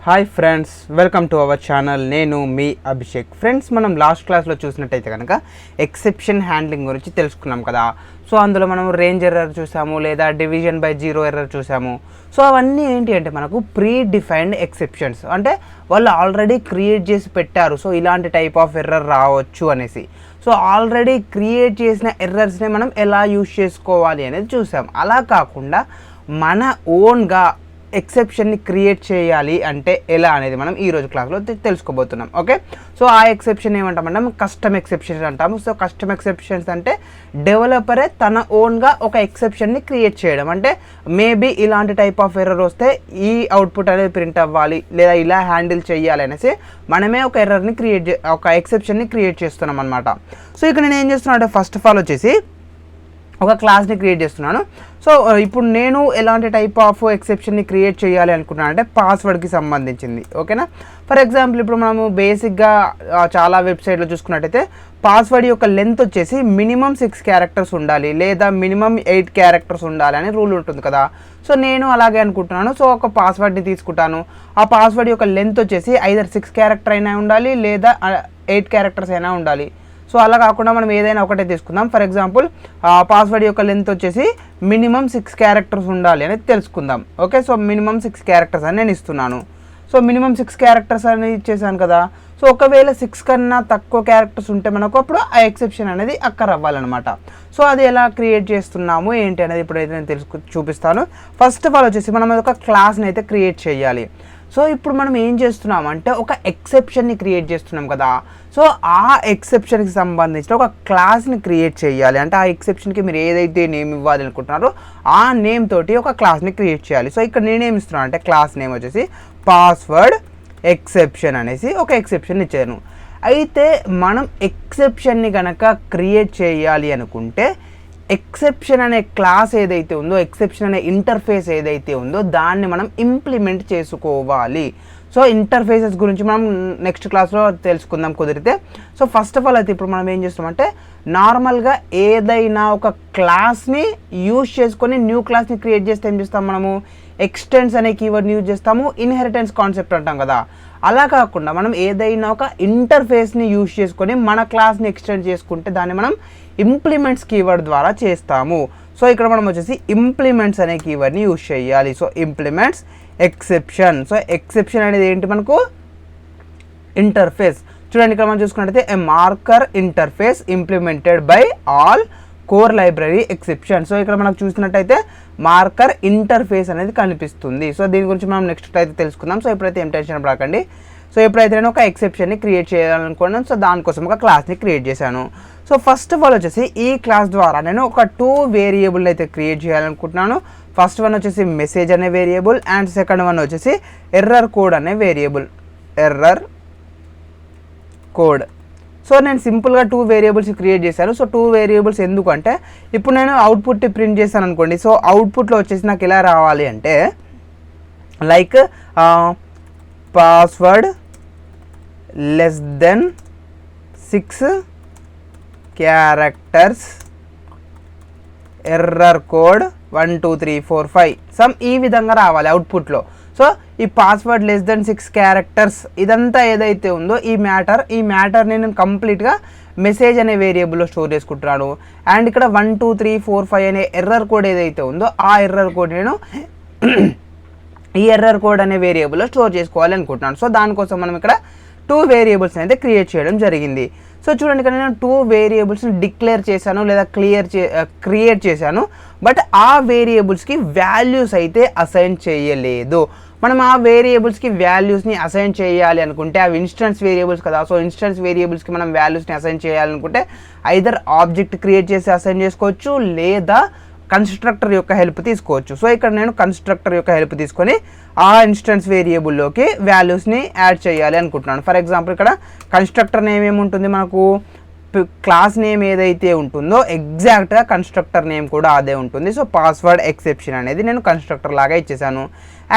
Hi friends, welcome to our channel. నేను మీ Abhishek. Friends, మనం last క్లాస్లో చూసినట్టయితే కనుక ఎక్సెప్షన్ హ్యాండ్లింగ్ గురించి తెలుసుకున్నాం కదా. సో అందులో మనం రేంజ్ ఎర్రర్ చూసాము, లేదా డివిజన్ బై జీరో ఎర్రర్ చూసాము. సో అవన్నీ ఏంటి అంటే మనకు ప్రీ డిఫైన్డ్ ఎక్సెప్షన్స్, అంటే వాళ్ళు ఆల్రెడీ క్రియేట్ చేసి పెట్టారు. సో ఇలాంటి టైప్ ఆఫ్ ఎర్రర్ రావచ్చు అనేసి. సో ఆల్రెడీ క్రియేట్ చేసిన ఎర్రర్స్ని మనం ఎలా యూజ్ చేసుకోవాలి అనేది చూసాం. అలా కాకుండా మన ఓన్గా ఎక్సెప్షన్ని క్రియేట్ చేయాలి అంటే ఎలా అనేది మనం ఈరోజు క్లాస్లో తెలుసుకోబోతున్నాం. ఓకే, సో ఆ ఎక్సెప్షన్ ఏమంటామంటే కస్టమ్ ఎక్సెప్షన్స్ అంటాము. సో కస్టమ్ ఎక్సెప్షన్స్ అంటే డెవలపరే తన ఓన్గా ఒక ఎక్సెప్షన్ని క్రియేట్ చేయడం. అంటే మేబీ ఇలాంటి టైప్ ఆఫ్ ఎర్రర్ వస్తే ఈ అవుట్పుట్ అనేది ప్రింట్ అవ్వాలి, లేదా ఇలా హ్యాండిల్ చేయాలి అనేసి మనమే ఒక ఎర్రర్ని ఒక ఎక్సెప్షన్ని క్రియేట్ చేస్తున్నాం అనమాట. సో ఇక్కడ నేను ఏం చేస్తున్నాను అంటే ఫస్ట్ ఆఫ్ ఆల్ వచ్చేసి ఒక క్లాస్ని క్రియేట్ చేస్తున్నాను. సో ఇప్పుడు నేను ఎలాంటి టైప్ ఆఫ్ ఎక్సెప్షన్ని క్రియేట్ చేయాలి అనుకుంటున్నాను అంటే పాస్వర్డ్కి సంబంధించింది. ఓకేనా, ఫర్ ఎగ్జాంపుల్ ఇప్పుడు మనము బేసిక్గా చాలా వెబ్సైట్లో చూసుకున్నట్టయితే పాస్వర్డ్ యొక్క లెంత్ వచ్చేసి మినిమం 6 క్యారెక్టర్స్ ఉండాలి, లేదా మినిమం 8 క్యారెక్టర్స్ ఉండాలి అని రూల్ ఉంటుంది కదా. సో నేను అలాగే అనుకుంటున్నాను. సో ఒక పాస్వర్డ్ని తీసుకుంటాను. ఆ పాస్వర్డ్ యొక్క లెంత్ వచ్చేసి ఐదర్ 6 క్యారెక్టర్ అయినా ఉండాలి, లేదా 8 క్యారెక్టర్స్ అయినా ఉండాలి. సో అలా కాకుండా మనం ఏదైనా ఒకటే తీసుకుందాం. ఫర్ ఎగ్జాంపుల్ పాస్వర్డ్ యొక్క లెంత్ వచ్చేసి మినిమం 6 క్యారెక్టర్స్ ఉండాలి అనేది తెలుసుకుందాం. ఓకే, సో మినిమం 6 క్యారెక్టర్స్ అని నేను ఇస్తున్నాను. సో మినిమం 6 క్యారెక్టర్స్ అని ఇచ్చేసాను కదా. సో ఒకవేళ 6 కన్నా తక్కువ క్యారెక్టర్స్ ఉంటే మనకు అప్పుడు ఆ ఎక్సెప్షన్ అనేది అక్కర్ అవ్వాలన్నమాట. సో అది ఎలా క్రియేట్ చేస్తున్నాము ఏంటి అనేది ఇప్పుడైతే నేను చూపిస్తాను. ఫస్ట్ ఆఫ్ ఆల్ వచ్చేసి మనం ఒక క్లాస్ని అయితే క్రియేట్ చేయాలి. సో ఇప్పుడు మనం ఏం చేస్తున్నాం అంటే ఒక ఎక్సెప్షన్ని క్రియేట్ చేస్తున్నాం కదా. సో ఆ ఎక్సెప్షన్కి సంబంధించిన ఒక క్లాస్ని క్రియేట్ చేయాలి. అంటే ఆ ఎక్సెప్షన్కి మీరు ఏదైతే నేమ్ ఇవ్వాలి అనుకుంటున్నారో ఆ నేమ్ తోటి ఒక క్లాస్ని క్రియేట్ చేయాలి. సో ఇక్కడ నేనేమి ఇస్తున్నాను అంటే క్లాస్ నేమ్ వచ్చేసి పాస్వర్డ్ ఎక్సెప్షన్ అనేసి ఒక ఎక్సెప్షన్ ఇచ్చాను. అయితే మనం ఎక్సెప్షన్ని కనుక క్రియేట్ చేయాలి అనుకుంటే ఎక్సెప్షన్ అనే క్లాస్ ఏదైతే ఉందో, ఎక్సెప్షన్ అనే ఇంటర్ఫేస్ ఏదైతే ఉందో దాన్ని మనం ఇంప్లిమెంట్ చేసుకోవాలి. సో ఇంటర్ఫేసెస్ గురించి మనం నెక్స్ట్ క్లాస్లో తెలుసుకుందాం కుదిరితే. సో ఫస్ట్ ఆఫ్ ఆల్ అయితే ఇప్పుడు మనం ఏం చేస్తామంటే నార్మల్గా ఏదైనా ఒక క్లాస్ని యూజ్ చేసుకొని న్యూ క్లాస్ని క్రియేట్ చేస్తే ఏం చేస్తాం మనము ఎక్స్టెన్స్ అనే కీవర్డ్ని యూజ్ చేస్తాము. ఇన్హెరిటెన్స్ కాన్సెప్ట్ అంటాం కదా. అలా కాకుండా మనం ఏదైనా ఒక ఇంటర్ఫేస్ని యూజ్ చేసుకొని మన క్లాస్ని ఎక్స్టెండ్ చేసుకుంటే దాన్ని మనం ఇంప్లిమెంట్స్ కీవర్డ్ ద్వారా చేస్తాము. సో ఇక్కడ మనం వచ్చేసి ఇంప్లిమెంట్స్ అనే కీవర్డ్ని యూజ్ చేయాలి. So implements exception. So exception అనేది ఏంటి మనకు ఇంటర్ఫేస్. చూడండి ఇక్కడ మనం చూసుకున్నట్టయితే ఏ marker interface implemented by all core library exception. So ఇక్కడ మనకు చూసినట్టయితే మార్కర్ ఇంటర్ఫేస్ అనేది కనిపిస్తుంది. సో దీని గురించి మనం నెక్స్ట్ అయితే తెలుసుకుందాం. సో ఇప్పుడైతే ఏం టెన్షన్ పడకండి. సో ఎప్పుడైతే నేను ఒక ఎక్సెప్షన్ని క్రియేట్ చేయాలనుకున్నాను, సో దానికోసం ఒక క్లాస్ని క్రియేట్ చేశాను. సో ఫస్ట్ ఆఫ్ ఆల్ వచ్చేసి ఈ క్లాస్ ద్వారా నేను ఒక 2 వేరియబుల్ అయితే క్రియేట్ చేయాలనుకుంటున్నాను. ఫస్ట్ వన్ వచ్చేసి మెసేజ్ అనే వేరియబుల్, అండ్ సెకండ్ వన్ వచ్చేసి ఎర్రర్ కోడ్ అనే వేరియబుల్. Error code. సో నేను సింపుల్గా 2 వేరియబుల్స్ క్రియేట్ చేశాను. సో 2 వేరియబుల్స్ ఎందుకంటే ఇప్పుడు నేను అవుట్పుట్ ప్రింట్ చేశాను అనుకోండి. సో అవుట్పుట్లో వచ్చేసి నాకు ఎలా రావాలి అంటే like password less than 6 characters, error code 1 2 3 4 5 some ఈ విధంగా రావాలి అవుట్పుట్లో. సో ఈ పాస్వర్డ్ లెస్ దెన్ 6 క్యారెక్టర్స్ ఇదంతా ఏదైతే ఉందో ఈ మ్యాటర్ని నేను కంప్లీట్గా మెసేజ్ అనే వేరియబుల్లో స్టోర్ చేసుకుంటున్నాను. అండ్ ఇక్కడ 1 2 3 4 5 అనే ఎర్రర్ కోడ్ ఏదైతే ఉందో ఆ ఎర్రర్ కోడ్ నేను ఈ ఎర్రర్ కోడ్ అనే వేరియబుల్లో స్టోర్ చేసుకోవాలి అనుకుంటున్నాను. సో దానికోసం మనం ఇక్కడ 2 వేరియబుల్స్ని అయితే క్రియేట్ చేయడం జరిగింది. సో చూడండి ఇక్కడ నేను 2 వేరియబుల్స్ని డిక్లేర్ చేశాను, లేదా క్రియేట్ చేశాను. బట్ ఆ వేరియబుల్స్కి వాల్యూస్ అయితే అసైన్ చేయలేదు. మనం ఆ వేరియబుల్స్కి వాల్యూస్ని అసైన్ చేయాలి అనుకుంటే అవి ఇన్స్టెన్స్ వేరియబుల్స్ కదా. సో ఇన్స్టెన్స్ వేరియబుల్స్కి మనం వాల్యూస్ని అసైన్ చేయాలనుకుంటే ఐదర్ ఆబ్జెక్ట్ క్రియేట్ చేసి అసైన్ చేసుకోవచ్చు, లేదా కన్స్ట్రక్టర్ యొక్క హెల్ప్ తీసుకోవచ్చు. సో ఇక్కడ నేను కన్స్ట్రక్టర్ యొక్క హెల్ప్ తీసుకొని ఆ ఇన్స్టెన్స్ వేరియబుల్లోకి వాల్యూస్ని యాడ్ చేయాలి అనుకుంటున్నాను. ఫర్ ఎగ్జాంపుల్ ఇక్కడ కన్స్ట్రక్టర్ నేమ్ ఏముంటుంది మనకు, క్లాస్ నేమ్ ఏదైతే ఉంటుందో ఎగ్జాక్ట్గా కన్స్ట్రక్టర్ నేమ్ కూడా అదే ఉంటుంది. సో పాస్వర్డ్ ఎక్సెప్షన్ అనేది నేను కన్స్ట్రక్టర్ లాగా ఇచ్చేసాను.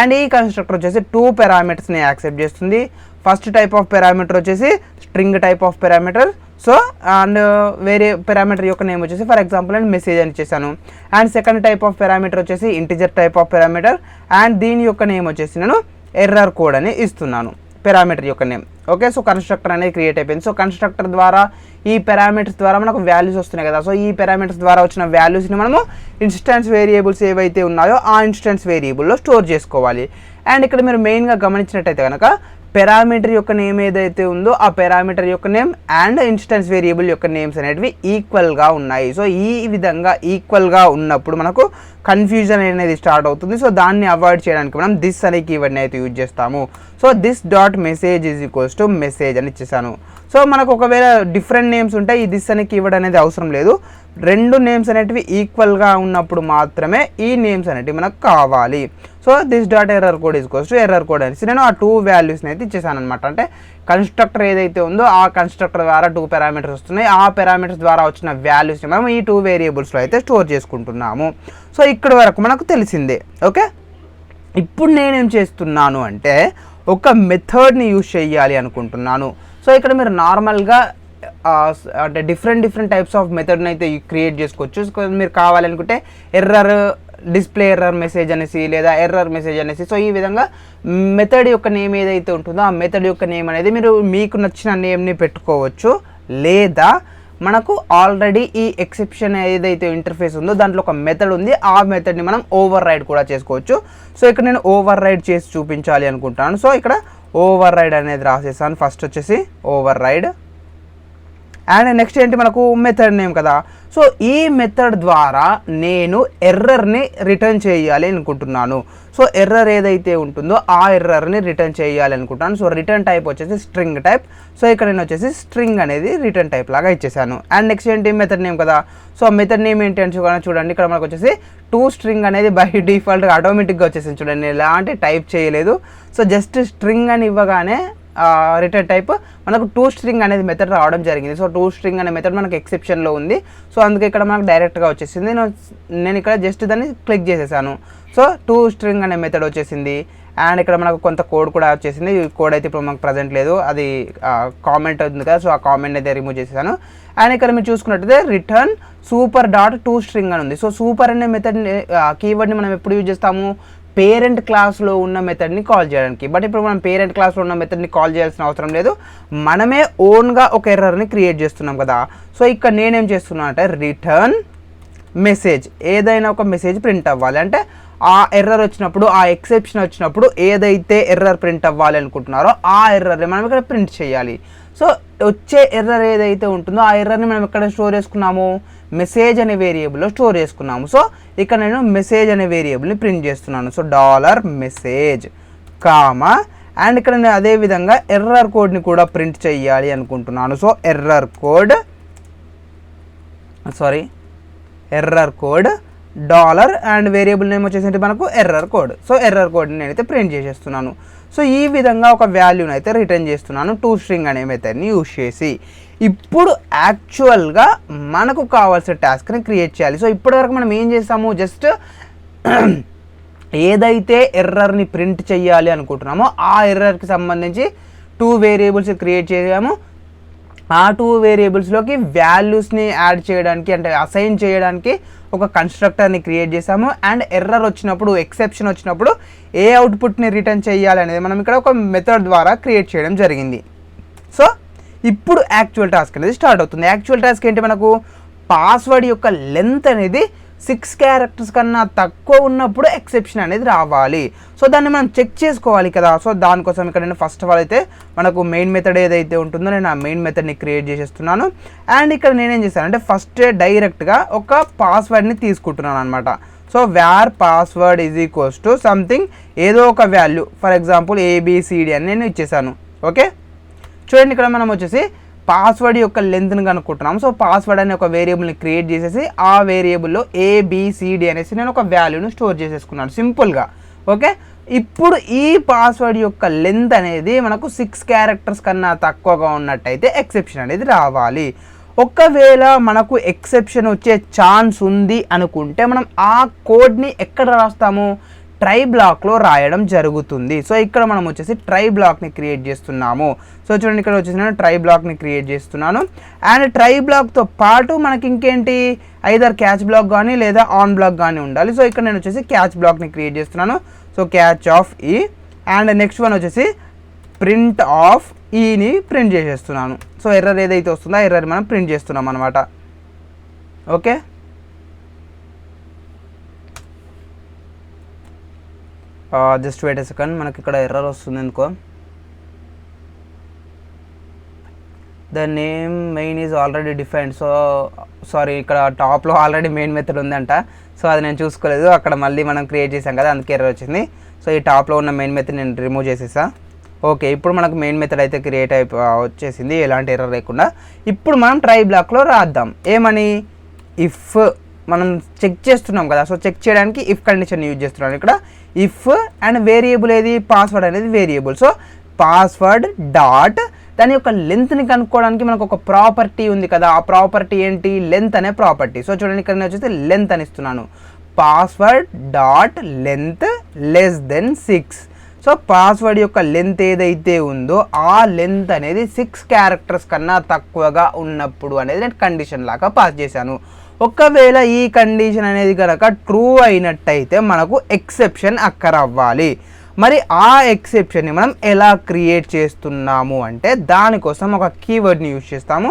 అండ్ ఈ కన్స్ట్రక్టర్ వచ్చేసి 2 పారామీటర్స్ని యాక్సెప్ట్ చేస్తుంది. ఫస్ట్ టైప్ ఆఫ్ పారామీటర్ వచ్చేసి string type of parameter. So and వేరే పారామీటర్ యొక్క నేమ్ వచ్చేసి ఫర్ ఎగ్జాంపుల్ నేను మెసేజ్ అని ఇచ్చేసాను. And second type of parameter వచ్చేసి integer type of parameter, and దీని యొక్క నేమ్ వచ్చేసి నేను ఎర్రర్ కోడ్ అని ఇస్తున్నాను పారామీటర్ యొక్క నేమ్. ఓకే, సో కన్స్ట్రక్టర్ అనేది క్రియేట్ అయిపోయింది. సో కన్స్ట్రక్టర్ ద్వారా ఈ పారామీటర్స్ ద్వారా మనకు వాల్యూస్ వస్తున్నాయి కదా. సో ఈ పారామీటర్స్ ద్వారా వచ్చిన వాల్యూస్ని మనము ఇన్స్టెన్స్ వేరియబుల్స్ ఏవైతే ఉన్నాయో ఆ ఇన్స్టెన్స్ వేరియబుల్లో స్టోర్ చేసుకోవాలి. అండ్ ఇక్కడ మీరు మెయిన్గా గమనించినట్టయితే కనుక పారామీటర్ యొక్క నేమ్ ఏదైతే ఉందో ఆ పారామీటర్ యొక్క నేమ్ అండ్ ఇన్స్టెన్స్ వేరియబుల్ యొక్క నేమ్స్ అనేటివి ఈక్వల్గా ఉన్నాయి. సో ఈ విధంగా ఈక్వల్గా ఉన్నప్పుడు మనకు కన్ఫ్యూజన్ అనేది స్టార్ట్ అవుతుంది. సో దాన్ని అవాయిడ్ చేయడానికి మనం దిస్ అనే కీవర్డ్ని అయితే యూజ్ చేస్తాము. So this dot message is equals to message అని ఇచ్చేసాను. సో మనకు ఒకవేళ డిఫరెంట్ నేమ్స్ ఉంటాయి, ఈ దిస్ అనే కీవర్డ్ అనేది అవసరం లేదు. రెండు నేమ్స్ అనేటివి ఈక్వల్గా ఉన్నప్పుడు మాత్రమే ఈ నేమ్స్ అనేటివి మనకు కావాలి. So this dot error code equals to error code అనేసి నేను ఆ 2 వాల్యూస్ని అయితే ఇచ్చేసాను అనమాట. అంటే కన్స్ట్రక్టర్ ఏదైతే ఉందో ఆ కన్స్ట్రక్టర్ ద్వారా 2 పారామీటర్స్ వస్తున్నాయి. ఆ పారామీటర్స్ ద్వారా వచ్చిన వాల్యూస్ని మనం ఈ 2 వేరియబుల్స్లో అయితే స్టోర్ చేసుకుంటున్నాము. సో ఇక్కడ వరకు మనకు తెలిసిందే. ఓకే, ఇప్పుడు నేనేం చేస్తున్నాను అంటే ఒక మెథడ్ని యూజ్ చేయాలి అనుకుంటున్నాను. సో ఇక్కడ మీరు నార్మల్గా అంటే డిఫరెంట్ టైప్స్ ఆఫ్ మెథడ్ని అయితే క్రియేట్ చేసుకోవచ్చు. మీరు కావాలనుకుంటే ఎర్రర్ డిస్ప్లే ఎర్రర్ మెసేజ్ అనేసి లేదా ఎర్రర్ మెసేజ్ అనేసి. సో ఈ విధంగా మెథడ్ యొక్క నేమ్ ఏదైతే ఉంటుందో ఆ మెథడ్ యొక్క నేమ్ అనేది మీరు మీకు నచ్చిన నేమ్ని పెట్టుకోవచ్చు. లేదా మనకు ఆల్రెడీ ఈ ఎక్సెప్షన్ ఏదైతే ఇంటర్ఫేస్ ఉందో దాంట్లో ఒక మెథడ్ ఉంది, ఆ మెథడ్ని మనం ఓవర్ రైడ్ కూడా చేసుకోవచ్చు. సో ఇక్కడ నేను ఓవర్ రైడ్ చేసి చూపించాలి అనుకుంటాను. సో ఇక్కడ ఓవర్ రైడ్ అనేది రాసేసాను. ఫస్ట్ వచ్చేసి ఓవర్ రైడ్ అండ్ నెక్స్ట్ ఏంటి మనకు మెథడ్ నేమ్ కదా. సో ఈ మెథడ్ ద్వారా నేను ఎర్రర్ని రిటర్న్ చేయాలి అనుకుంటున్నాను. సో ఎర్రర్ ఏదైతే ఉంటుందో ఆ ఎర్రర్ని రిటర్న్ చేయాలి అనుకుంటున్నాను. సో రిటర్న్ టైప్ వచ్చేసి స్ట్రింగ్ టైప్. సో ఇక్కడ నేను వచ్చేసి స్ట్రింగ్ అనేది రిటర్న్ టైప్ లాగా ఇచ్చేసాను. అండ్ నెక్స్ట్ ఏంటి మెథడ్ నేమ్ కదా. సో మెథడ్ నేమ్ ఏంటి అని చూడండి, ఇక్కడ మనకు వచ్చేసి టు స్ట్రింగ్ అనేది బై డిఫాల్ట్గా ఆటోమేటిక్గా వచ్చేసింది. చూడండి, ఎలాంటి టైప్ చేయలేదు. సో జస్ట్ స్ట్రింగ్ అని ఇవ్వగానే రిటర్న్ టైప్ మనకు టు స్ట్రింగ్ అనేది మెథడ్ రావడం జరిగింది. సో టు స్ట్రింగ్ అనే మెథడ్ మనకు ఎక్సెప్షన్లో ఉంది. సో అందుకే ఇక్కడ మనకు డైరెక్ట్గా వచ్చేసింది. నేను ఇక్కడ జస్ట్ దాన్ని క్లిక్ చేసేసాను. సో టు స్ట్రింగ్ అనే మెథడ్ వచ్చేసింది. అండ్ ఇక్కడ మనకు కొంత కోడ్ కూడా వచ్చేసింది. ఈ కోడ్ అయితే ఇప్పుడు మనకు ప్రజెంట్ లేదు, అది కామెంట్ అవుతుంది కదా. సో ఆ కామెంట్ అయితే రిమూవ్ చేసేసాను. అండ్ ఇక్కడ మీరు చూసుకున్నట్టయితే return super dot to string అని ఉంది. సో సూపర్ అనే మెథడ్ కీవర్డ్ని మనం ఎప్పుడు యూజ్ చేస్తాము, పేరెంట్ క్లాస్లో ఉన్న మెథడ్ని కాల్ చేయడానికి. బట్ ఇప్పుడు మనం పేరెంట్ క్లాస్లో ఉన్న మెథడ్ని కాల్ చేయాల్సిన అవసరం లేదు, మనమే ఓన్గా ఒక ఎర్రర్ని క్రియేట్ చేస్తున్నాం కదా. సో ఇక్కడ నేనేం చేస్తున్నాను అంటే రిటర్న్ మెసేజ్, ఏదైనా ఒక మెసేజ్ ప్రింట్ అవ్వాలి. అంటే ఆ ఎర్రర్ వచ్చినప్పుడు, ఆ ఎక్సెప్షన్ వచ్చినప్పుడు ఏదైతే ఎర్రర్ ప్రింట్ అవ్వాలి అనుకుంటున్నారో ఆ ఎర్రర్ని మనం ఇక్కడ ప్రింట్ చేయాలి. సో వచ్చే ఎర్రర్ ఏదైతే ఉంటుందో ఆ ఎర్రర్ని మనం ఎక్కడ స్టోర్ చేసుకున్నాము, మెసేజ్ అనే వేరియబుల్లో స్టోర్ చేసుకున్నాము. సో ఇక్కడ నేను మెసేజ్ అనే వేరియబుల్ని ప్రింట్ చేస్తున్నాను. సో $మెసేజ్ కామా అండ్ ఇక్కడ నేను అదేవిధంగా ఎర్రర్ కోడ్ని కూడా ప్రింట్ చేయాలి అనుకుంటున్నాను. So error code dollar and variable name వచ్చేసి మనకు ఎర్రర్ కోడ్. సో ఎర్రర్ కోడ్ని నేనైతే ప్రింట్ చేసేస్తున్నాను. సో ఈ విధంగా ఒక వాల్యూని అయితే రిటర్న్ చేస్తున్నాను టు స్ట్రింగ్ అనే మెథడ్ని యూజ్ చేసి. ఇప్పుడు యాక్చువల్గా మనకు కావాల్సిన టాస్క్ని క్రియేట్ చేయాలి. సో ఇప్పటివరకు మనం ఏం చేస్తాము, జస్ట్ ఏదైతే ఎర్రర్ని ప్రింట్ చేయాలి అనుకుంటున్నామో ఆ ఎర్రర్కి సంబంధించి 2 వేరియబుల్స్ క్రియేట్ చేసాము. ఆ 2 వేరియబుల్స్లోకి వాల్యూస్ని యాడ్ చేయడానికి అంటే అసైన్ చేయడానికి ఒక కన్స్ట్రక్టర్ని క్రియేట్ చేసాము. అండ్ ఎర్రర్ వచ్చినప్పుడు, ఎక్సెప్షన్ వచ్చినప్పుడు ఏ అవుట్పుట్ని రిటర్న్ చేయాలి అనేది మనం ఇక్కడ ఒక మెథడ్ ద్వారా క్రియేట్ చేయడం జరిగింది. సో ఇప్పుడు యాక్చువల్ టాస్క్ అనేది స్టార్ట్ అవుతుంది. యాక్చువల్ టాస్క్ ఏంటి, మనకు పాస్వర్డ్ యొక్క లెంత్ అనేది 6 క్యారెక్టర్స్ కన్నా తక్కువ ఉన్నప్పుడు ఎక్సెప్షన్ అనేది రావాలి. సో దాన్ని మనం చెక్ చేసుకోవాలి కదా. సో దానికోసం ఇక్కడ నేను ఫస్ట్ ఆఫ్ ఆల్ అయితే మనకు మెయిన్ మెథడ్ ఏదైతే ఉంటుందో నేను ఆ మెయిన్ మెథడ్ని క్రియేట్ చేసేస్తున్నాను. అండ్ ఇక్కడ నేనేం చేశానంటే ఫస్ట్ డైరెక్ట్గా ఒక పాస్వర్డ్ని తీసుకుంటున్నాను అనమాట. So where password is equals to something, ఏదో ఒక వాల్యూ, ఫర్ ఎగ్జాంపుల్ ABCD అని నేను ఇచ్చేసాను. ఓకే, చూడండి ఇక్కడ మనం వచ్చేసి పాస్వర్డ్ యొక్క లెంత్ని కనుక్కుంటున్నాం. సో పాస్వర్డ్ అనే ఒక వేరియబుల్ని క్రియేట్ చేసేసి ఆ వేరియబుల్లో ABCD అనేసి నేను ఒక వాల్యూని స్టోర్ చేసేసుకున్నాను సింపుల్గా. ఓకే, ఇప్పుడు ఈ పాస్వర్డ్ యొక్క లెంత్ అనేది మనకు 6 క్యారెక్టర్స్ కన్నా తక్కువగా ఉన్నట్టయితే ఎక్సెప్షన్ అనేది రావాలి. ఒకవేళ మనకు ఎక్సెప్షన్ వచ్చే ఛాన్స్ ఉంది అనుకుంటే మనం ఆ కోడ్ని ఎక్కడ రాస్తాము, ట్రై బ్లాక్లో రాయడం జరుగుతుంది. సో ఇక్కడ మనం వచ్చేసి ట్రై బ్లాక్ని క్రియేట్ చేస్తున్నాము. సో చూడండి ఇక్కడ వచ్చేసి నేను ట్రై బ్లాక్ని క్రియేట్ చేస్తున్నాను. అండ్ ట్రై బ్లాక్తో పాటు మనకి ఇంకేంటి, ఐదర్ క్యాచ్ బ్లాక్ కానీ లేదా ఆన్ బ్లాక్ కానీ ఉండాలి. సో ఇక్కడ నేను వచ్చేసి క్యాచ్ బ్లాక్ని క్రియేట్ చేస్తున్నాను. So catch of e and next one వచ్చేసి ప్రింట్ ఆఫ్ ఈని ప్రింట్ చేసేస్తున్నాను. సో ఎర్రర్ ఏదైతే వస్తుందో ఆ ఎర్రర్ మనం ప్రింట్ చేస్తున్నాం అనమాట. Okay, just wait a second, మనకి ఇక్కడ ఎర్రర్ వస్తుంది ఎందుకో. The name main is already defined. So sorry, ఇక్కడ టాప్లో ఆల్రెడీ మెయిన్ మెథడ్ ఉందంట. సో అది నేను చూసుకోలేదు, అక్కడ మళ్ళీ మనం క్రియేట్ చేసాం కదా, అందుకే ఎర్రర్ వచ్చింది. సో ఈ టాప్లో ఉన్న మెయిన్ మెథడ్ నేను రిమూవ్ చేసేసా. ఓకే, ఇప్పుడు మనకు మెయిన్ మెథడ్ అయితే క్రియేట్ వచ్చేసింది ఎలాంటి ఎర్రర్ లేకుండా. ఇప్పుడు మనం ట్రై బ్లాక్లో రాద్దాం. ఏమని, ఇఫ్ మనం చెక్ చేస్తున్నాం కదా, సో చెక్ చేయడానికి ఇఫ్ కండిషన్ యూజ్ చేస్తున్నాను ఇక్కడ. ఇఫ్ అండ్ వేరియబుల్ ఏది, పాస్వర్డ్ అనేది వేరియబుల్. సో పాస్వర్డ్ డాట్ దాని యొక్క లెంత్ని కనుక్కోవడానికి మనకు ఒక ప్రాపర్టీ ఉంది కదా, ఆ ప్రాపర్టీ ఏంటి, లెంత్ అనే ప్రాపర్టీ. సో చూడండి, ఇక్కడ నేను వచ్చేసి లెంత్ అని ఇస్తున్నాను. Password dot length less than 6. So password యొక్క లెంత్ ఏదైతే ఉందో ఆ లెంత్ అనేది 6 క్యారెక్టర్స్ కన్నా తక్కువగా ఉన్నప్పుడు అనేది నేను కండిషన్ లాగా పాస్ చేశాను. ఒకవేళ ఈ కండిషన్ అనేది కనుక ట్రూ అయినట్టయితే మనకు ఎక్సెప్షన్ అక్కర్ అవ్వాలి. మరి ఆ ఎక్సెప్షన్ని మనం ఎలా క్రియేట్ చేస్తున్నాము అంటే దానికోసం ఒక కీవర్డ్ని యూజ్ చేస్తాము.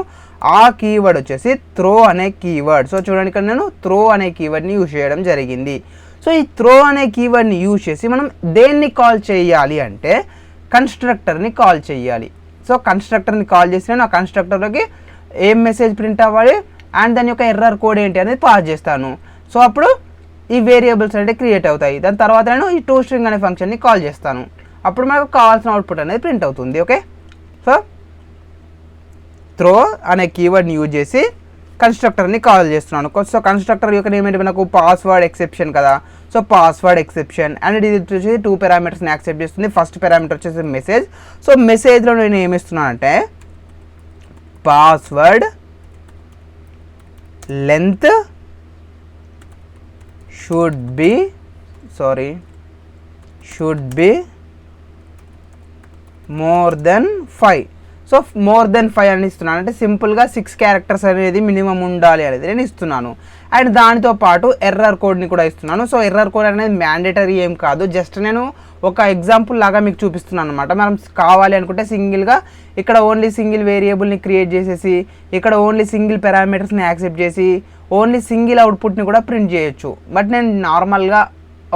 ఆ కీవర్డ్ వచ్చేసి త్రో అనే కీవర్డ్. సో చూడండి, ఇక్కడ నేను త్రో అనే కీవర్డ్ని యూజ్ చేయడం జరిగింది. సో ఈ త్రో అనే కీవర్డ్ని యూజ్ చేసి మనం దేన్ని కాల్ చేయాలి అంటే కన్స్ట్రక్టర్ని కాల్ చేయాలి. సో కన్స్ట్రక్టర్ని కాల్ చేసి నేను ఆ కన్స్ట్రక్టర్లోకి ఏం మెసేజ్ ప్రింట్ అవ్వాలి అండ్ దాని యొక్క ఎర్రర్ కోడ్ ఏంటి అనేది పాస్ చేస్తాను. సో అప్పుడు ఈ వేరియబుల్స్ అంటే క్రియేట్ అవుతాయి. దాని తర్వాత నేను ఈ టోస్ట్రింగ్ అనే ఫంక్షన్ని కాల్ చేస్తాను. అప్పుడు మనకు కావాల్సిన అవుట్పుట్ అనేది ప్రింట్ అవుతుంది. ఓకే, సో త్రో అనే కీవర్డ్ని యూజ్ చేసి కన్స్ట్రక్టర్ని కాల్ చేస్తున్నాను. సో కన్స్ట్రక్టర్ యొక్క నేమ్ ఏంటి, మనకు పాస్వర్డ్ ఎక్సెప్షన్ కదా. సో పాస్వర్డ్ ఎక్సెప్షన్ అండ్ ఇది వచ్చేసి 2 పారామీటర్స్ని యాక్సెప్ట్ చేస్తుంది. ఫస్ట్ పారామీటర్ వచ్చేసి మెసేజ్. సో మెసేజ్లో నేను ఏమి ఇస్తున్నానంటే password length should be more than 5. So more than 5 అని ఇస్తున్నాను, అంటే సింపుల్గా 6 క్యారెక్టర్స్ అనేది మినిమం ఉండాలి అనేది నేను ఇస్తున్నాను. అండ్ దానితో పాటు ఎర్రర్ కోడ్ని కూడా ఇస్తున్నాను. సో ఎర్రర్ కోడ్ అనేది మ్యాండేటరీ ఏం కాదు, జస్ట్ నేను ఒక ఎగ్జాంపుల్ లాగా మీకు చూపిస్తున్నాను అనమాట. మనం కావాలి అనుకుంటే సింగిల్గా ఇక్కడ ఓన్లీ సింగిల్ వేరియబుల్ని క్రియేట్ చేసేసి ఇక్కడ ఓన్లీ సింగిల్ పారామీటర్స్ని యాక్సెప్ట్ చేసి ఓన్లీ సింగిల్ అవుట్పుట్ని కూడా ప్రింట్ చేయొచ్చు. బట్ నేను నార్మల్గా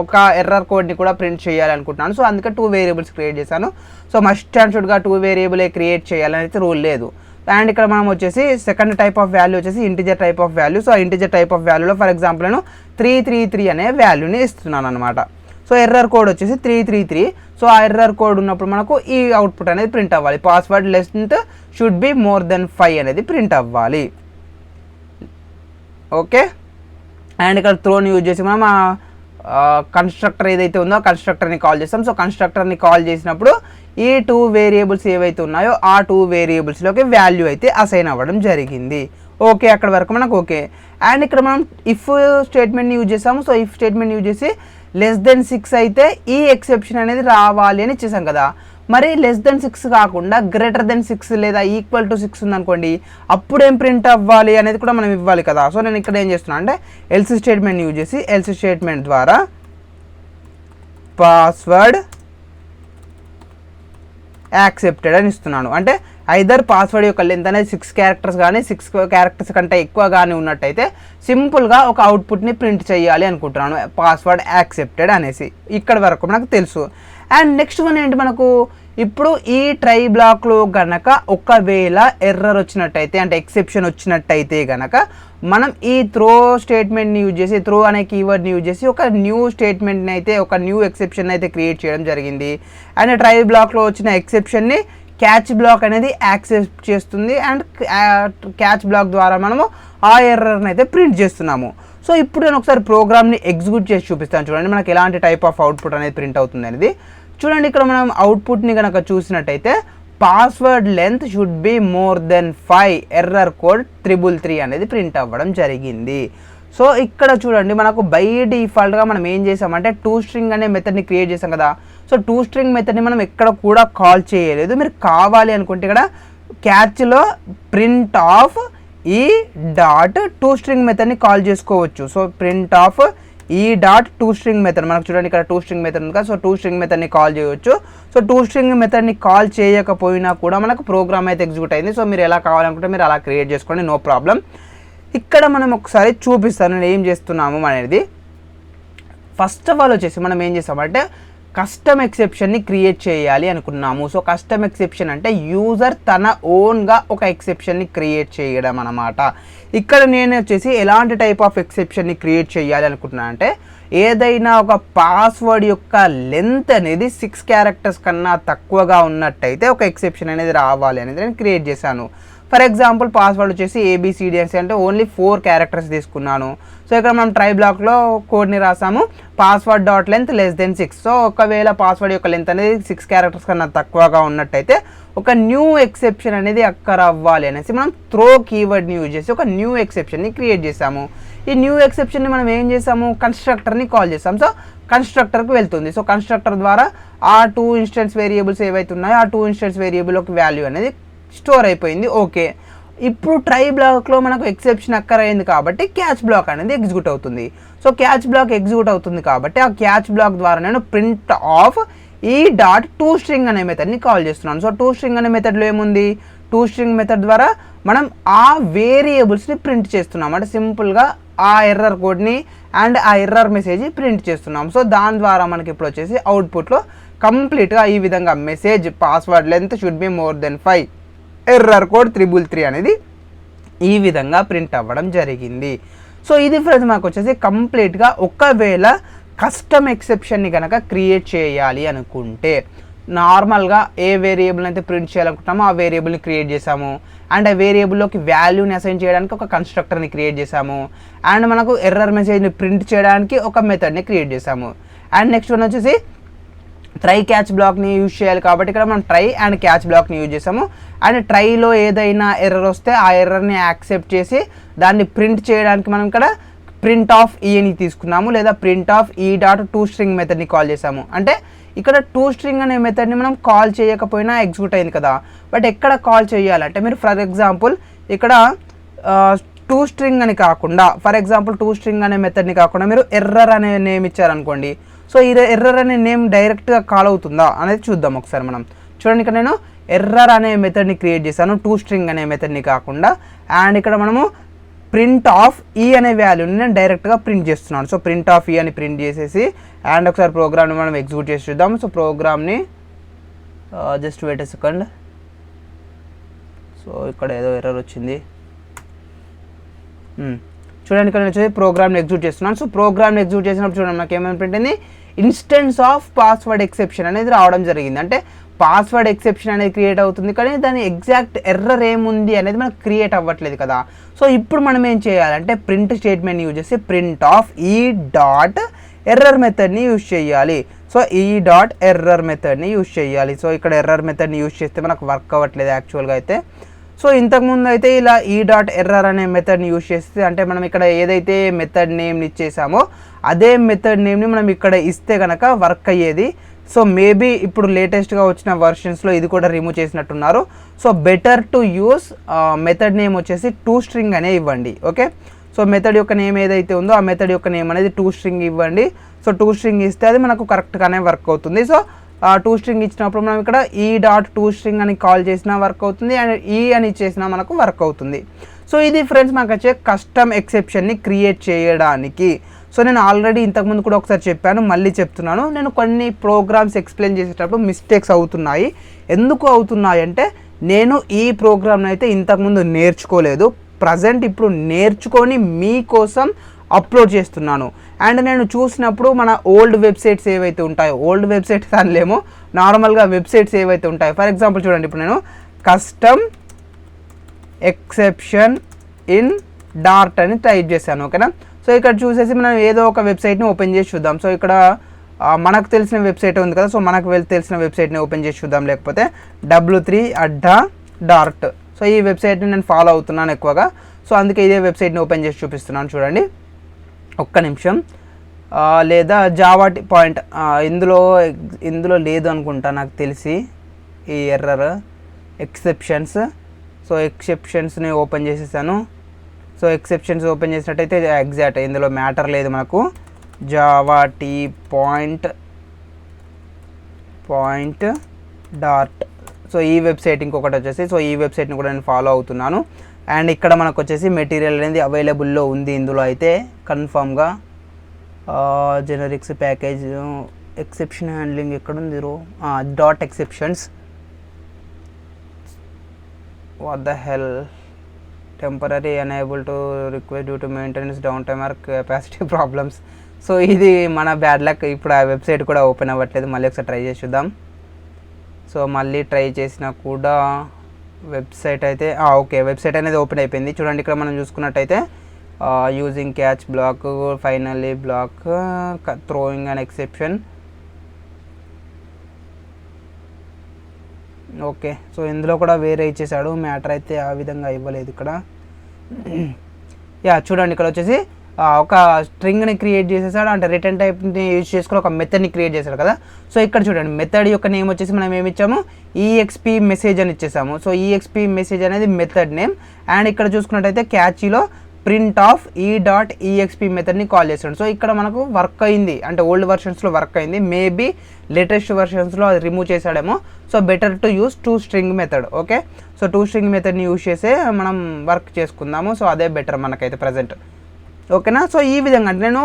ఒక ఎర్రర్ కోడ్ని కూడా ప్రింట్ చేయాలనుకుంటున్నాను. సో అందుకే 2 వేరియబుల్స్ క్రియేట్ చేశాను. సో మస్ట్ అండ్ షుడ్గా 2 వేరియబులే క్రియేట్ చేయాలని అయితే రూల్ లేదు. అండ్ ఇక్కడ మనం వచ్చేసి సెకండ్ టైప్ ఆఫ్ వాల్యూ వచ్చేసి integer type of value. So integer type of వాల్యూలో ఫర్ ఎగ్జాంపుల్ నేను 333 అనే వాల్యూని ఇస్తున్నాను అనమాట. సో ఎర్రర్ కోడ్ వచ్చేసి 333. సో ఆ ఎర్రర్ కోడ్ ఉన్నప్పుడు మనకు ఈ అవుట్పుట్ అనేది ప్రింట్ అవ్వాలి. Password length should be more than 5 అనేది ప్రింట్ అవ్వాలి. ఓకే, అండ్ ఇక్కడ త్రోని యూజ్ చేసి మనం కన్స్ట్రక్టర్ ఏదైతే ఉందో కన్స్ట్రక్టర్ని కాల్ చేస్తాం. సో కన్స్ట్రక్టర్ని కాల్ చేసినప్పుడు ఈ 2 వేరియబుల్స్ ఏవైతే ఉన్నాయో ఆ 2 వేరియబుల్స్లోకి వాల్యూ అయితే అసైన్ అవ్వడం జరిగింది. ఓకే, అక్కడ వరకు మనకు ఓకే. అండ్ ఇక్కడ మనం ఇఫ్ స్టేట్మెంట్ని యూజ్ చేసాము. సో ఇఫ్ స్టేట్మెంట్ యూజ్ చేసి లెస్ దెన్ 6 అయితే ఈ ఎక్సెప్షన్ అనేది రావాలి అని ఇచ్చేసాం కదా. మరి లెస్ దెన్ 6 కాకుండా గ్రేటర్ దెన్ 6 లేదా ఈక్వల్ టు 6 ఉందనుకోండి, అప్పుడేం ప్రింట్ అవ్వాలి అనేది కూడా మనం ఇవ్వాలి కదా. సో నేను ఇక్కడ ఏం చేస్తున్నాను అంటే ఎల్స్ స్టేట్మెంట్ యూజ్ చేసి ఎల్స్ స్టేట్మెంట్ ద్వారా పాస్వర్డ్ యాక్సెప్టెడ్ అని ఇస్తున్నాను. అంటే ఐదర్ పాస్వర్డ్ యొక్క లెంత్ అనేది 6 క్యారెక్టర్స్ కానీ 6 క్యారెక్టర్స్ కంటే ఎక్కువ కానీ ఉన్నట్టయితే సింపుల్గా ఒక అవుట్పుట్ని ప్రింట్ చేయాలి అనుకుంటున్నాను, పాస్వర్డ్ యాక్సెప్టెడ్ అనేసి. ఇక్కడ వరకు మనకు తెలుసు. అండ్ నెక్స్ట్ వన్ ఏంటి, మనకు ఇప్పుడు ఈ ట్రై బ్లాక్లో గనక ఒకవేళ ఎర్రర్ వచ్చినట్టయితే అంటే ఎక్సెప్షన్ వచ్చినట్టయితే గనక మనం ఈ త్రో స్టేట్మెంట్ని యూజ్ చేసి త్రో అనే కీవర్డ్ని యూజ్ చేసి ఒక న్యూ స్టేట్మెంట్ని అయితే ఒక న్యూ ఎక్సెప్షన్ అయితే క్రియేట్ చేయడం జరిగింది. అండ్ ట్రై బ్లాక్లో వచ్చిన ఎక్సెప్షన్ని క్యాచ్ బ్లాక్ అనేది యాక్సెప్ట్ చేస్తుంది. అండ్ క్యాచ్ బ్లాక్ ద్వారా మనము ఆ ఎర్రర్ని అయితే ప్రింట్ చేస్తున్నాము. సో ఇప్పుడు నేను ఒకసారి ప్రోగ్రామ్ని ఎగ్జిక్యూట్ చేసి చూపిస్తాను. చూడండి మనకి ఎలాంటి టైప్ ఆఫ్ అవుట్పుట్ అనేది ప్రింట్ అవుతుంది అనేది. చూడండి ఇక్కడ మనం అవుట్పుట్ని కనుక చూసినట్టయితే password length should be more than 5 error code 333 అనేది ప్రింట్ అవ్వడం జరిగింది. సో ఇక్కడ చూడండి మనకు బై డిఫాల్ట్గా మనం ఏం చేసామంటే టూ స్ట్రింగ్ అనే మెథడ్ని క్రియేట్ చేసాం కదా. సో టూ స్ట్రింగ్ మెథడ్ని మనం ఎక్కడ కూడా కాల్ చేయలేదు. మీరు కావాలి అనుకుంటే ఇక్కడ క్యాచ్లో print of e dot two string మెథడ్ని call చేసుకోవచ్చు. So print of e dot two string method మనకు చూడండి ఇక్కడ టూ స్ట్రింగ్ మెథడ్ ఉంది కదా, సో టూ స్ట్రింగ్ మెథడ్ని కాల్ చేయవచ్చు. సో టూ స్ట్రింగ్ మెథడ్ని కాల్ చేయకపోయినా కూడా మనకు ప్రోగ్రామ్ అయితే ఎగ్జిక్యూట్ అయింది. సో మీరు ఎలా కావాలనుకుంటే మీరు అలా క్రియేట్ చేసుకోండి, నో ప్రాబ్లం. ఇక్కడ మనం ఒకసారి చూపిస్తాను నేను ఏం చేస్తున్నాము అనేది. ఫస్ట్ ఆఫ్ ఆల్ వచ్చేసి మనం ఏం చేస్తామంటే కస్టమ్ ఎక్సెప్షన్ని క్రియేట్ చేయాలి అనుకున్నాము. సో కస్టమ్ ఎక్సెప్షన్ అంటే యూజర్ తన ఓన్గా ఒక ఎక్సెప్షన్ని క్రియేట్ చేయడం అన్నమాట. ఇక్కడ నేను వచ్చేసి ఎలాంటి టైప్ ఆఫ్ ఎక్సెప్షన్ని క్రియేట్ చేయాలి అనుకుంటున్నాను అంటే ఏదైనా ఒక పాస్వర్డ్ యొక్క లెంత్ అనేది 6 క్యారెక్టర్స్ కన్నా తక్కువగా ఉన్నట్టయితే ఒక ఎక్సెప్షన్ అనేది రావాలి అనేది నేను క్రియేట్ చేశాను. ఫర్ ఎగ్జాంపుల్ పాస్వర్డ్ వచ్చేసి ABCDNC అంటే ఓన్లీ 4 క్యారెక్టర్స్ తీసుకున్నాను. సో ఇక్కడ మనం ట్రై బ్లాక్లో కోడ్ని రాసాము password dot length less than 6. So ఒకవేళ పాస్వర్డ్ యొక్క లెంత్ అనేది 6 క్యారెక్టర్స్ కన్నా తక్కువగా ఉన్నట్టయితే ఒక న్యూ ఎక్సెప్షన్ అనేది అక్కడ అవ్వాలి అనేసి మనం త్రో కీవర్డ్ని యూజ్ చేసి ఒక న్యూ ఎక్సెప్షన్ని క్రియేట్ చేసాము. ఈ న్యూ ఎక్సెప్షన్ని మనం ఏం చేసాము కన్స్ట్రక్టర్ని కాల్ చేసాం. సో కన్స్ట్రక్టర్కి వెళ్తుంది. సో కన్స్ట్రక్టర్ ద్వారా ఆ 2 ఇన్స్టెన్స్ వేరియబుల్స్ ఏవైతే ఉన్నాయో ఆ 2 ఇన్స్టెన్స్ వేరియబుల్ ఒక వాల్యూ అనేది స్టోర్ అయిపోయింది. ఓకే, ఇప్పుడు ట్రై బ్లాక్లో మనకు ఎక్సెప్షన్ అక్కరైంది కాబట్టి క్యాచ్ బ్లాక్ అనేది ఎగ్జిక్యూట్ అవుతుంది. సో క్యాచ్ బ్లాక్ ఎగ్జిక్యూట్ అవుతుంది కాబట్టి ఆ క్యాచ్ బ్లాక్ ద్వారా నేను print of e dot to string అనే మెథడ్ని కాల్ చేస్తున్నాను. సో టూ స్ట్రింగ్ అనే మెథడ్లో ఏముంది, టూ స్ట్రింగ్ మెథడ్ ద్వారా మనం ఆ వేరియబుల్స్ని ప్రింట్ చేస్తున్నాం. అంటే సింపుల్గా ఆ ఎర్రర్ కోడ్ని అండ్ ఆ ఎర్రర్ మెసేజ్ ప్రింట్ చేస్తున్నాం. సో దాని ద్వారా మనకి ఇప్పుడు వచ్చేసి అవుట్పుట్లో కంప్లీట్గా ఈ విధంగా message password length should be more than 5 error code 333 అనేది ఈ విధంగా ప్రింట్ అవ్వడం జరిగింది. సో ఇది ఫ్రెండ్స్ మాకు వచ్చేసి కంప్లీట్గా ఒకవేళ కస్టమ్ ఎక్సెప్షన్ని కనుక క్రియేట్ చేయాలి అనుకుంటే నార్మల్గా ఏ వేరియబుల్ అయితే ప్రింట్ చేయాలనుకుంటామో ఆ వేరియబుల్ని క్రియేట్ చేసాము. అండ్ ఆ వేరియబుల్లోకి వాల్యూని అసైన్ చేయడానికి ఒక కన్స్ట్రక్టర్ని క్రియేట్ చేసాము. అండ్ మనకు ఎర్రర్ మెసేజ్ని ప్రింట్ చేయడానికి ఒక మెథడ్ని క్రియేట్ చేసాము. అండ్ నెక్స్ట్ వన్ వచ్చేసి ట్రై క్యాచ్ బ్లాక్ని యూజ్ చేయాలి కాబట్టి ఇక్కడ మనం ట్రై అండ్ క్యాచ్ బ్లాక్ని యూజ్ చేసాము. అండ్ ట్రైలో ఏదైనా ఎర్రర్ వస్తే ఆ ఎర్రర్ని యాక్సెప్ట్ చేసి దాన్ని ప్రింట్ చేయడానికి మనం ఇక్కడ ప్రింట్ ఆఫ్ ఈని తీసుకున్నాము, లేదా print of e dot two string మెథడ్ని call చేసాము. అంటే ఇక్కడ టూ స్ట్రింగ్ అనే మెథడ్ని మనం కాల్ చేయకపోయినా ఎగ్జిక్యూట్ అయింది కదా, బట్ ఎక్కడ కాల్ చేయాలంటే మీరు ఫర్ ఎగ్జాంపుల్ ఇక్కడ టూ స్ట్రింగ్ అని కాకుండా ఫర్ ఎగ్జాంపుల్ టూ స్ట్రింగ్ అనే మెథడ్ని కాకుండా మీరు ఎర్రర్ అనే నేమ్ ఇచ్చారనుకోండి. సో ఈ ఎర్రర్ అనే నేమ్ డైరెక్ట్గా కాల్ అవుతుందా అనేది చూద్దాం ఒకసారి మనం. చూడండి ఇక్కడ నేను ఎర్రర్ అనే మెథడ్ని క్రియేట్ చేశాను టూ స్ట్రింగ్ అనే మెథడ్ని కాకుండా. అండ్ ఇక్కడ మనము ప్రింట్ ఆఫ్ ఈ అనే వాల్యూని నేను డైరెక్ట్గా ప్రింట్ చేస్తున్నాను. సో ప్రింట్ ఆఫ్ ఈ అని ప్రింట్ చేసేసి అండ్ ఒకసారి ప్రోగ్రామ్ని మనం ఎగ్జిక్యూట్ చేసి చూద్దాం. సో ప్రోగ్రామ్ని just wait a second. So ఇక్కడ ఏదో ఎర్రర్ వచ్చింది. చూడండి ఇక్కడ వచ్చేసి ప్రోగ్రామ్ని ఎగ్జిక్యూట్ చేస్తున్నాను. సో ప్రోగ్రామ్ని ఎగ్జిక్యూట్ చేసినప్పుడు చూడండి నాకు ఏమైనా ప్రింట్ అయింది, ఇన్స్టెన్స్ ఆఫ్ పాస్వర్డ్ ఎక్సెప్షన్ అనేది రావడం జరిగింది. అంటే పాస్వర్డ్ ఎక్సెప్షన్ అనేది క్రియేట్ అవుతుంది కానీ దాని ఎగ్జాక్ట్ ఎర్రర్ ఏముంది అనేది మనకు క్రియేట్ అవ్వట్లేదు కదా. సో ఇప్పుడు మనం ఏం చేయాలంటే ప్రింట్ స్టేట్మెంట్ని యూజ్ చేసి print of e dot error మెథడ్ని use చేయాలి. సో ఈ డాట్ ఎర్రర్ మెథడ్ని యూజ్ చేయాలి. సో ఇక్కడ ఎర్రర్ మెథడ్ని యూజ్ చేస్తే మనకు వర్క్ అవ్వట్లేదు యాక్చువల్గా అయితే. సో ఇంతకుముందు అయితే ఇలా ఈ డాట్ ఎర్రర్ అనే మెథడ్ని యూజ్ చేస్తే అంటే మనం ఇక్కడ ఏదైతే మెథడ్ నేమ్ని ఇచ్చేసామో అదే మెథడ్ నేమ్ని మనం ఇక్కడ ఇస్తే కనుక వర్క్ అయ్యేది. సో మేబీ ఇప్పుడు లేటెస్ట్గా వచ్చిన వర్షన్స్లో ఇది కూడా రిమూవ్ చేసినట్టున్నారు. So better to use method name వచ్చేసి టూ స్ట్రింగ్ అనే ఇవ్వండి. ఓకే, సో మెథడ్ యొక్క నేమ్ ఏదైతే ఉందో ఆ మెథడ్ యొక్క నేమ్ అనేది టూ స్ట్రింగ్ ఇవ్వండి. సో టూ స్ట్రింగ్ ఇస్తే అది మనకు కరెక్ట్గానే వర్క్ అవుతుంది. సో టూ స్ట్రింగ్ ఇచ్చినప్పుడు మనం ఇక్కడ ఈ డాట్ టూ స్ట్రింగ్ అని కాల్ చేసినా వర్క్ అవుతుంది అండ్ ఈ అని ఇచ్చేసినా మనకు వర్క్ అవుతుంది. సో ఇది ఫ్రెండ్స్ మనకు వచ్చే కస్టమ్ ఎక్సెప్షన్ని క్రియేట్ చేయడానికి. సో నేను ఆల్రెడీ ఇంతకుముందు కూడా ఒకసారి చెప్పాను, మళ్ళీ చెప్తున్నాను. నేను కొన్ని ప్రోగ్రామ్స్ ఎక్స్ప్లెయిన్ చేసేటప్పుడు మిస్టేక్స్ అవుతున్నాయి. ఎందుకు అవుతున్నాయి అంటే నేను ఈ ప్రోగ్రామ్ని అయితే ఇంతకుముందు నేర్చుకోలేదు, ప్రజెంట్ ఇప్పుడు నేర్చుకొని మీకోసం అప్లోడ్ చేస్తున్నాను. అండ్ నేను చూసినప్పుడు మన ఓల్డ్ వెబ్సైట్స్ ఏవైతే ఉంటాయో, ఓల్డ్ వెబ్సైట్స్ అనలేమో నార్మల్గా వెబ్సైట్స్ ఏవైతే ఉంటాయో, ఫర్ ఎగ్జాంపుల్ చూడండి ఇప్పుడు నేను కస్టమ్ ఎక్సెప్షన్ ఇన్ డార్ట్ అని టైప్ చేశాను. ఓకేనా, సో ఇక్కడ చూసేసి మనం ఏదో ఒక వెబ్సైట్ని ఓపెన్ చేసి చూద్దాం. సో ఇక్కడ మనకు తెలిసిన వెబ్సైట్ ఉంది కదా, సో మనకు తెలిసిన వెబ్సైట్ని ఓపెన్ చేసి చూద్దాం, లేకపోతే w3adda.art. సో ఈ వెబ్సైట్ని నేను ఫాలో అవుతున్నాను ఎక్కువగా, సో అందుకే ఇదే వెబ్సైట్ని ఓపెన్ చేసి చూపిస్తున్నాను. చూడండి ఒక్క నిమిషం. లేదా జావా పాయింట్ ఇందులో లేదు అనుకుంటా నాకు తెలిసి ఈ ఎర్రర్ ఎక్సెప్షన్స్. సో ఎక్సెప్షన్స్ని ఓపెన్ చేసేసాను. సో ఎక్సెప్షన్స్ ఓపెన్ చేసినట్టయితే ఎగ్జాక్ట్ ఇందులో మ్యాటర్ లేదు మనకు. Java T point dot. So ఈ వెబ్సైట్ ఇంకొకటి వచ్చేసి, సో ఈ వెబ్సైట్ని కూడా నేను ఫాలో అవుతున్నాను. అండ్ ఇక్కడ మనకు వచ్చేసి మెటీరియల్ అనేది అవైలబుల్లో ఉంది ఇందులో అయితే కన్ఫామ్గా. జెనరిక్స్ ప్యాకేజ్ ఎక్సెప్షన్ హ్యాండ్లింగ్ ఎక్కడుంది రో, dot exceptions. What the hell, temporary unable to request due to maintenance down time or capacity problems. So ఇది మన బ్యాడ్ లక్. ఇప్పుడు ఆ వెబ్సైట్ కూడా ఓపెన్ అవ్వట్లేదు. మళ్ళీ ఒకసారి ట్రై చేసి చూద్దాం. సో మళ్ళీ ట్రై చేసినా కూడా వెబ్సైట్ అయితే ఓకే, వెబ్సైట్ అనేది ఓపెన్ అయిపోయింది. చూడండి ఇక్కడ మనం చూసుకున్నట్టయితే using catch block, finally block, throwing and exception. Okay, so ఇందులో కూడా వేరే ఇచ్చేసాడు, మ్యాటర్ అయితే ఆ విధంగా ఇవ్వలేదు ఇక్కడ. యా చూడండి ఇక్కడ వచ్చేసి ఒక స్ట్రింగ్ని క్రియేట్ చేసేసాడు, అంటే రిటర్న్ టైప్ని యూజ్ చేసుకుని ఒక మెథడ్ని క్రియేట్ చేశాడు కదా. సో ఇక్కడ చూడండి మెథడ్ యొక్క నేమ్ వచ్చేసి మనం ఏమి ఇచ్చాము, ఈఎక్స్పీ మెసేజ్ అని ఇచ్చేసాము. సో ఈఎక్స్పీ మెసేజ్ అనేది మెథడ్ నేమ్. అండ్ ఇక్కడ చూసుకున్నట్టయితే క్యాచీలో print of e dot EXP మెథడ్ని కాల్ చేస్తాడు. సో ఇక్కడ మనకు వర్క్ అయింది, అంటే ఓల్డ్ వర్షన్స్లో వర్క్ అయింది. మేబీ లేటెస్ట్ వర్షన్స్లో అది రిమూవ్ చేశాడేమో. So better to use to string method. Okay, so to string మెథడ్ని యూజ్ చేసే మనం వర్క్ చేసుకుందాము. సో అదే బెటర్ మనకైతే ప్రజెంట్. ఓకేనా. సో ఈ విధంగా అంటే నేను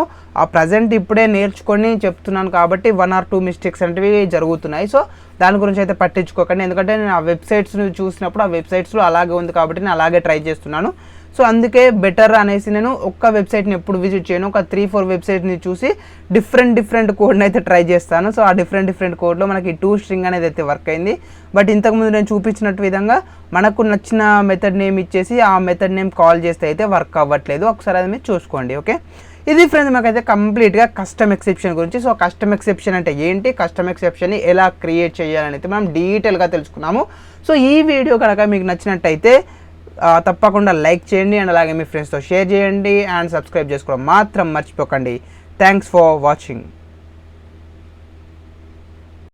ప్రజెంట్ ఇప్పుడే నేర్చుకొని చెప్తున్నాను కాబట్టి 1 or 2 మిస్టేక్స్ అనేవి జరుగుతున్నాయి. సో దాని గురించి అయితే పట్టించుకోకండి, ఎందుకంటే నేను ఆ వెబ్సైట్స్ని చూసినప్పుడు ఆ వెబ్సైట్స్లో అలాగే ఉంది కాబట్టి నేను అలాగే ట్రై చేస్తున్నాను. సో అందుకే బెటర్ అనేసి నేను ఒక్క వెబ్సైట్ని ఎప్పుడు విజిట్ చేయను, ఒక 3-4 వెబ్సైట్ని చూసి డిఫరెంట్ కోడ్ని అయితే ట్రై చేస్తాను. సో ఆ డిఫరెంట్ కోడ్లో మనకి 2 స్ట్రింగ్ అనేది అయితే వర్క్ అయింది. బట్ ఇంతకుముందు నేను చూపించినట్టు విధంగా మనకు నచ్చిన మెథడ్ నేమ్ ఇచ్చేసి ఆ మెథడ్ నేమ్ కాల్ చేస్తే అయితే వర్క్ అవ్వట్లేదు. ఒకసారి అది మీరు చూసుకోండి. ఓకే, ఇది ఫ్రెండ్స్ మాకైతే కంప్లీట్గా కస్టమ్ ఎక్సెప్షన్ గురించి. సో కస్టమ్ ఎక్సెప్షన్ అంటే ఏంటి, కస్టమ్ ఎక్సెప్షన్ని ఎలా క్రియేట్ చేయాలని అయితే మనం డీటెయిల్గా తెలుసుకున్నాము. సో ఈ వీడియో కనుక మీకు నచ్చినట్టయితే తప్పకుండా లైక్ చేయండి, అండ్ అలాగే మీ ఫ్రెండ్స్తో షేర్ చేయండి, అండ్ సబ్స్క్రైబ్ చేసుకోవడం మాత్రం మర్చిపోకండి. Thanks for watching.